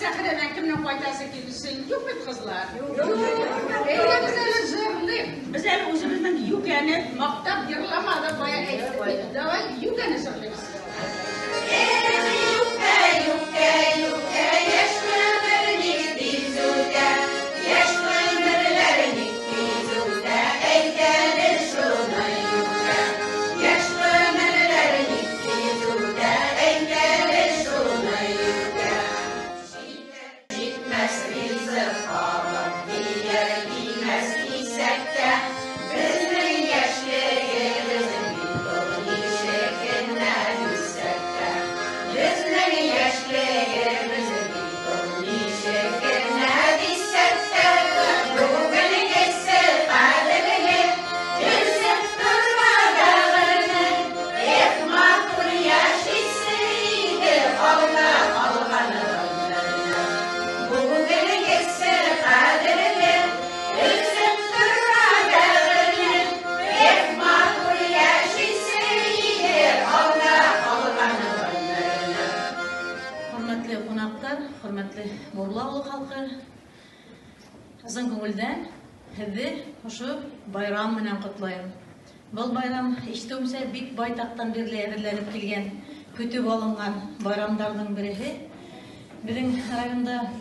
Sahra'dan kimden koytası gelirsin? Yok mu kızlar? Yok. Eyle biz öyle zırlıyım. Biz öyle özümüzden yükeni maktap yırlamadı boya ektik. Davay yükeni zırlıyız. Hürmetli Borlaoğlu halkı, azın көңілден hizdi hoşu bayram bilen kutlayın. Bu bayram iştümse bik baytaktan birle evlenip kelgen, kütüp alıngan bayramlardan biri. Bizim rayonda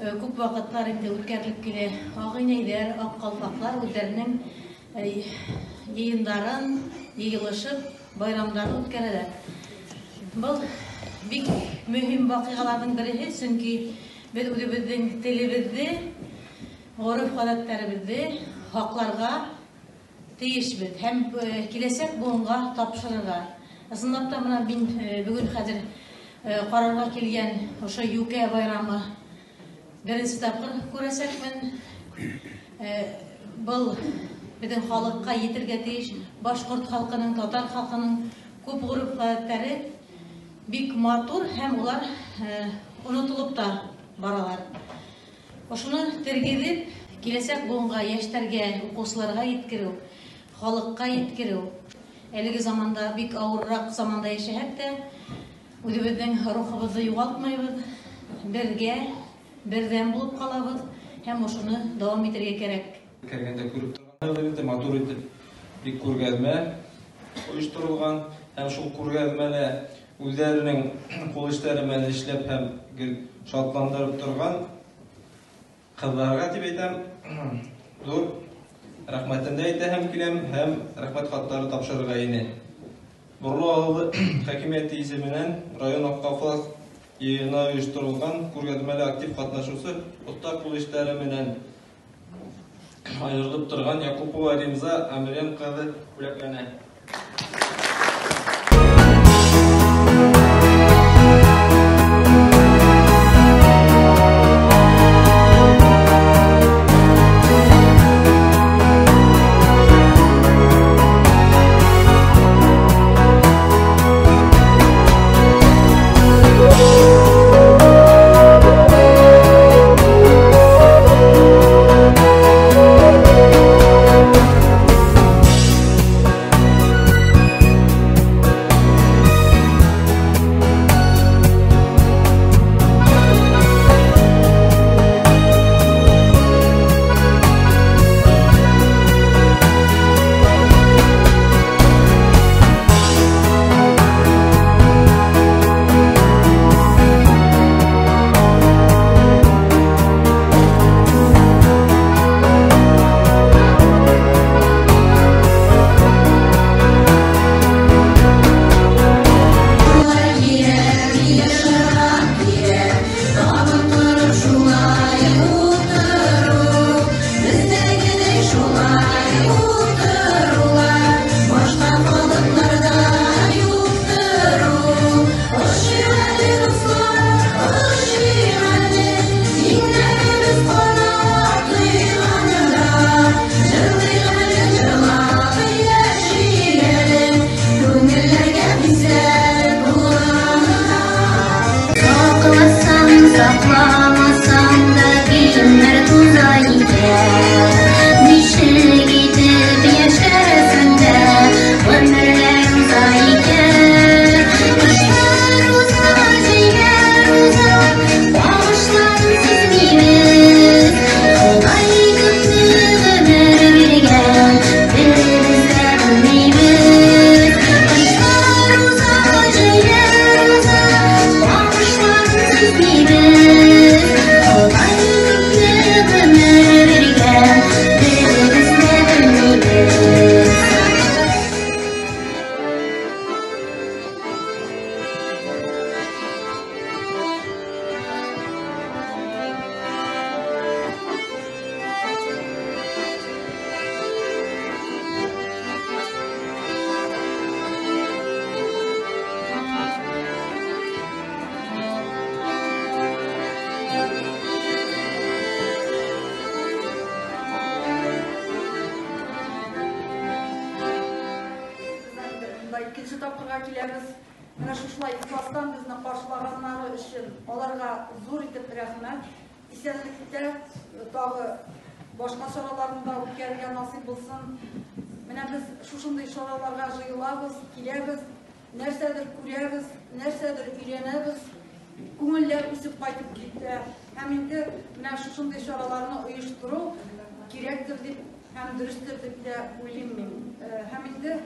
көп vakitlar indi ötkärlik kile, ağyneyler, ak kalpaklar özlerinin yayınların yayılışıp bayramlarını ötkärler. Bu bik mühim vakıgalardan biri, çünkü biz özümüzün tilibizde, urf adatlarımızda haklarga teyişbіз, hem kilesek buğunga tapşırırga. Aslında da bugün hazır kararga kelgen oşa yüke bayramı birinci tapkır göresekmen. Bu bizim halkka yetirge teyiş, Başkurt halkının, Tatar halkının köp urf adatları bik matur hem ular unutulup da baralar. Oşunu tergedip, kilesek buğunga, yaşlarga, okuşlarga yetkiriu, halkka yetkiriu. Eligi zamanda, bik ağırrak zamanda yaşayıp da, özümüzden ruhumuzu yoğaltmayız, birge, birden bulup kalabız, hem oşunu devam ettirge gerek. Kergende көрүп турган матур этип бик күргәзмә оештырылган һәм шул күргәзмәне үзләренең кул эшләре белән эшләп һәм шатландырып торган кызларга дип әйтәм, зур рәхмәтемне әйтәм киләм һәм рәхмәт хаттары тапшырырга ине. Бурлы хакимияте исеменнән район Аккафас йыйыны оештырылган күргәзмәле актив катнашучы оста кул эшләре белән ayrılıp durgan Yakupova Rimza Amiren kızı kulaklarına. келебез. Менә шушылай ихластан безне каршылаганнары өчен аларга зур итеп рәхмәт. Исәнлектә тагы башка чараларында үткәрергә насыйп булсын. Менә без шушындый чараларга җыелабыз, киләбез, нәрсәдер күрәбез, нәрсәдер өйрәнәбез. Күңелләр үсеп кайтып китә. Һәм инде менә шушындый чараларны оештыру кирәктер дип һәм дөрестер дип тә уйлыйм мин. Һәм инде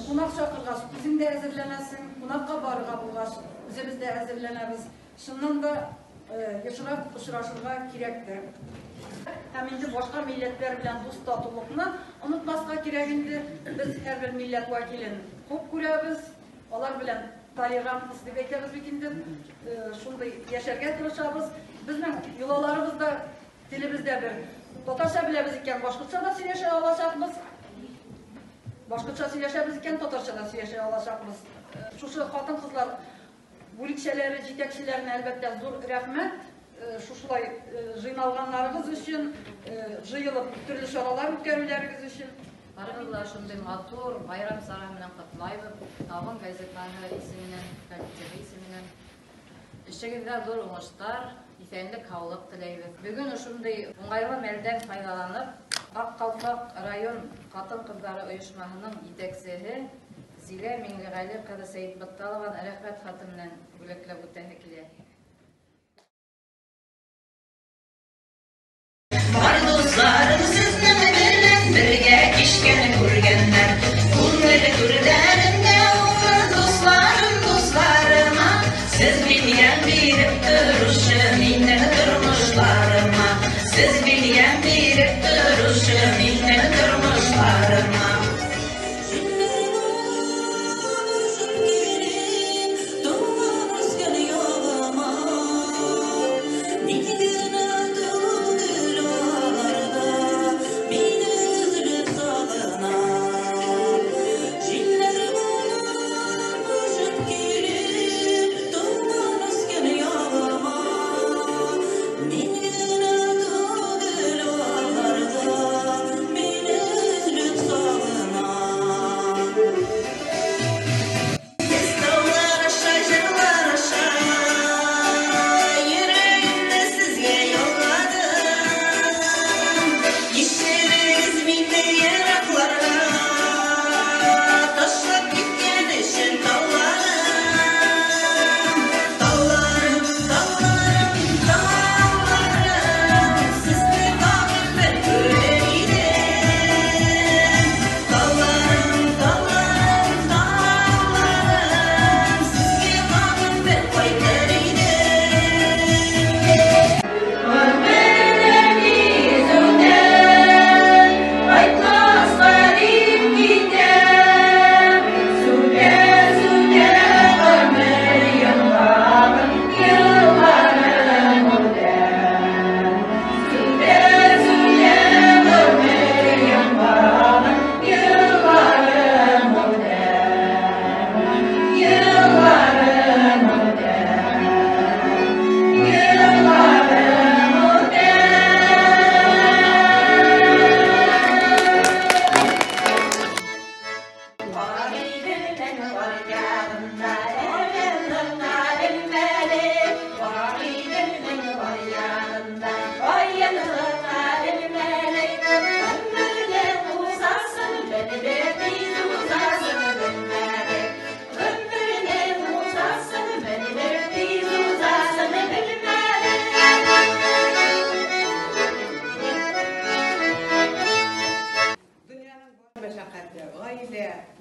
кунак чакыргач, үзең дә әзерләнәсең, кунакка барырга булгач, үзебез дә әзерләнәбез. Шуннан да ешрак очрашырга кирәктер. Һәм инде башка милләтләр белән дуст татулыкны онытмаска кирәк инде. Без һәрбер милләт вәкилен күп күрәбез, алар белән толерантлык дип әйтәбез бит инде. Шундый яшәргә тырышабыз. Безнең йолаларыбыз да, телебез дә бер. Татарча беләбез икән, башкортча да сөйләшә алачакбыз. Башкортча сөйләшәбез икән, татарча да сөйләшә алачакбыз. Шушы хатын-кызлар бүлекчәләре, җитәкчеләренә әлбәттә зур рәхмәт. Шушылай җыйналганнарыгыз өчен, җыелып төрле чаралар үткәрүләрегез өчен. Барыгызга шундый матур байрам сара менән котлайбыз. Табын газетаны исеменнән, коллективы исеменнән. Эшегездә зур уңыштар, исәнлек, һаулык теләйбез. Бүген шундый уңайлы мәлдән файдаланып, Аккалпак район хатын-кызлары оешмасының җитәкчесе Зилә Миңлегали кызы Сәйетбатталованы рәхмәт хаты белән бүләкләп үтәһе килә. Бар дусларым сезнең белән бергә кичкәне күргәннәр. Күңел түрдәрендә улы дусларым, дусларыма, сез билгән биреп торучы минем тормышларыма, сез билгән биреп торучы минем тормышларыма.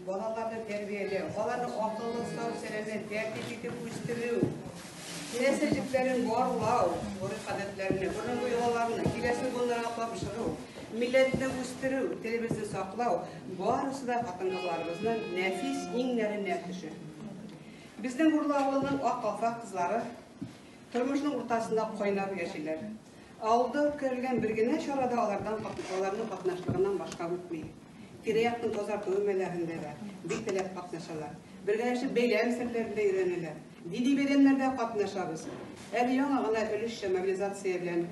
Балаларды тәрбиелеу, баланы акыллы сау сәләмәт тәртип үстерү, киләчәкләрен барлау, гореф гадәтләрне, борынгы йолаларны, киләсе буыннарга тапшыру, милләтне үстерү, телебезне саклау, барысы да хатын-кызларыбызның нәфис иңнәренә төшә. Безнең Урлы авылының Аккалпак кызлары тормышның уртасында кайнап яшиләр. Авылда үткәрелгән бер генә чарада аларның катнашлыгыннан башка үтми. Тирә-яктың тазарту өмәләрендә дә бик теләп катнашалар. Бергәләшеп бәйләм сәрләрендә өйрәнәләр. Дини бәйрәмнәрдә катнашабыз. Әле яңа гына өлешчә мобилизация белән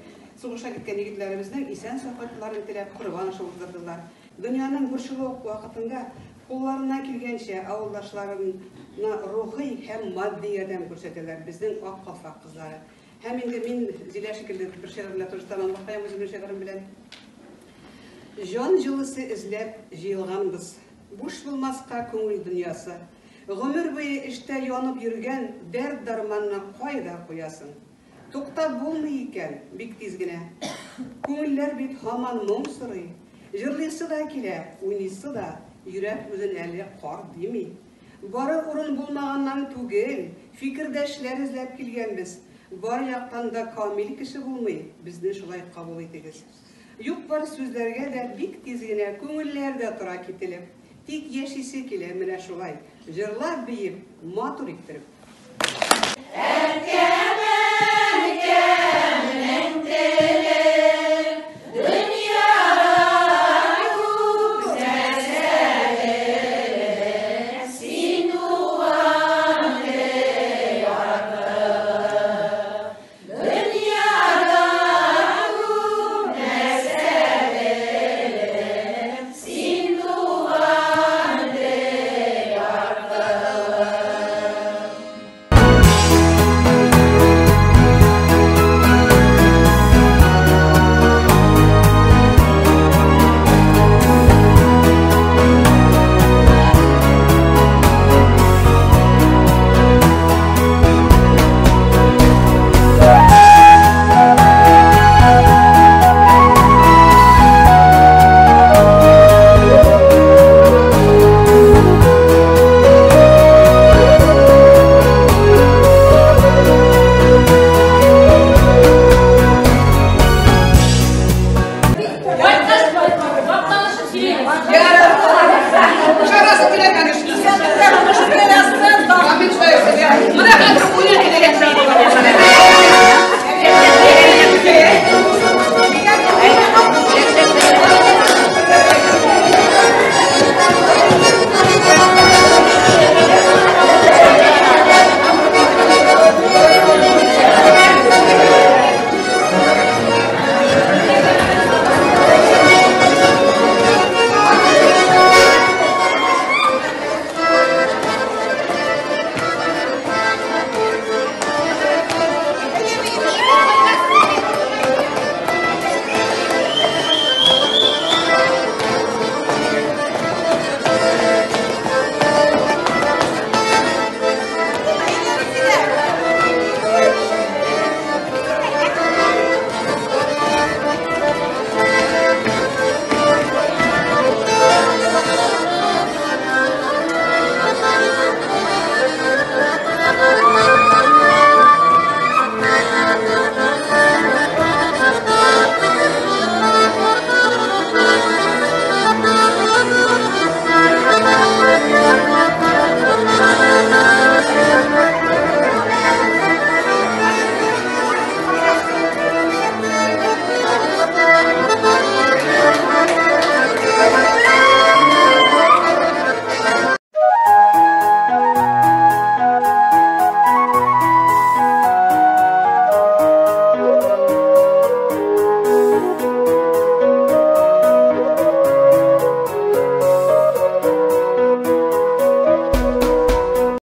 сугышка киткән егетләребезнең исән сафатларын теләп корбан ашы уздырдылар. Дөньяның борчулы вакытында Кулларына килгәнчә авылдашларына рухи һәм матди ярдәм күрсәтәләр безнең ак калфак кызлары. Һәм инде мин Зилә шикелле бер шигырь белән турыстан бакаем үземнең шигырем белән. Жан җылысы эзләп җыелганбыз. Буш булмаска күңел дөньясы. Гомер буе эштә янып йөргән дәрт дарманны кайда куясың? Туктап булмый икән бик тиз генә. Күңелләр бит һаман моң сорый. Җырлыйсы да килә, уйныйсы да, йөрәк үзен әле кар дими. Бары урын булмаганнан түгел, фикердәшләр эзләп килгәнбез. Бар яктан да камил кеше булмый, безне шулай кабул итегез. Юк бар сүзләргә дә бик тиз генә күңелләр дә тора кителеп. Тик яшисе килә менә шулай, җырлап биеп, матур иттереп.